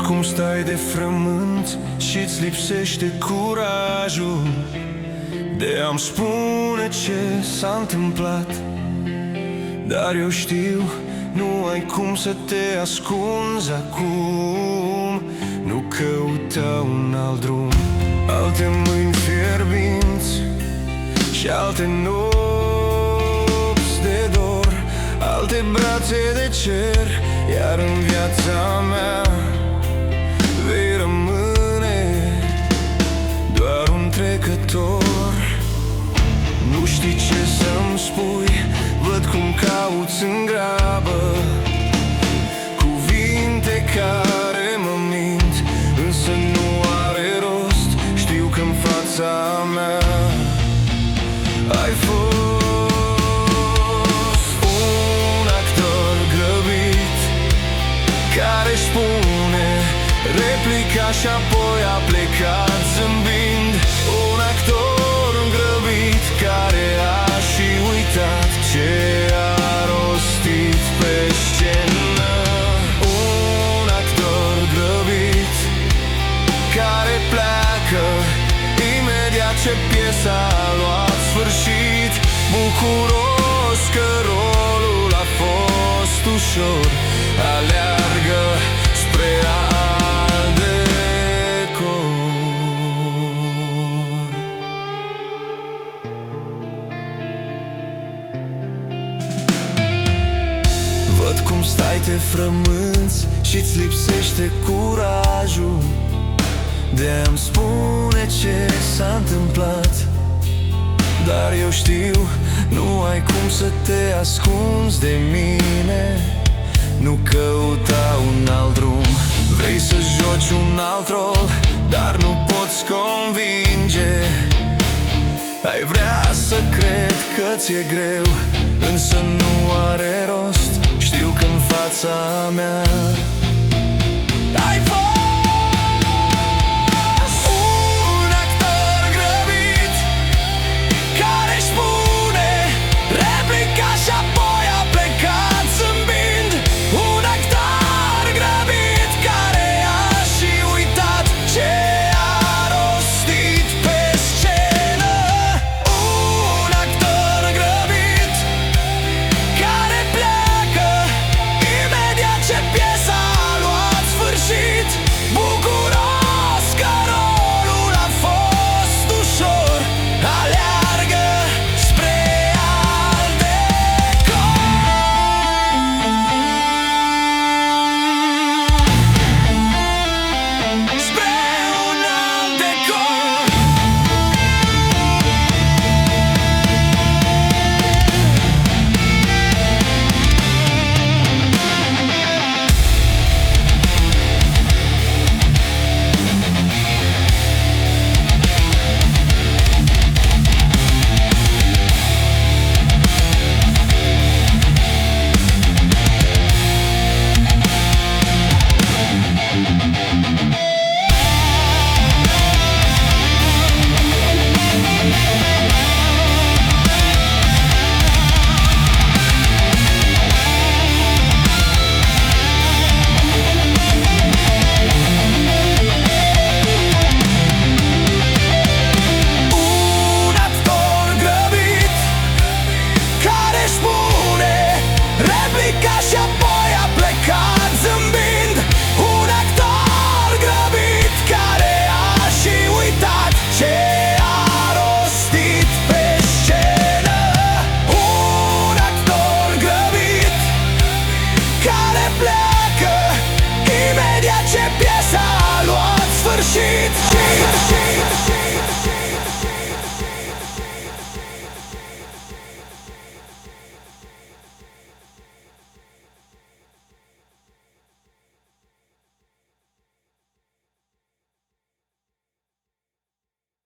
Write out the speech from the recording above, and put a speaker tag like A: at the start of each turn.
A: cum stai de frământ și-ți lipsește curajul de a-mi spune ce s-a întâmplat. Dar eu știu, nu ai cum să te ascunzi acum. Nu căuta un alt drum. Alte mâini fierbinți și alte nopți de dor, alte brațe de cer, iar în viața mea vei rămâne doar un trecător. Nu știi ce să-mi spui, văd cum cauți în grabă cuvinte care mă mint, însă nu are rost. Știu că în fața mea ai fost un actor grăbit care spune replica și apoi a plecat zâmbind. Un actor grăbit care a și uitat ce a rostit pe scenă. Un actor grăbit care pleacă imediat ce piesa a luat sfârșit, bucuros că rolul a fost ușor. Aleargă spre alt decor. Văd cum stai, te frămânți și-ți lipsește curajul de a-mi spune ce s-a întâmplat. Dar eu știu, nu ai cum să te ascunzi de mine. Nu căuta un alt drum. Vrei să joci un alt rol, dar nu poți convinge. Ai vrea să cred că ți-e greu, însă nu are rost. Știu că în fața mea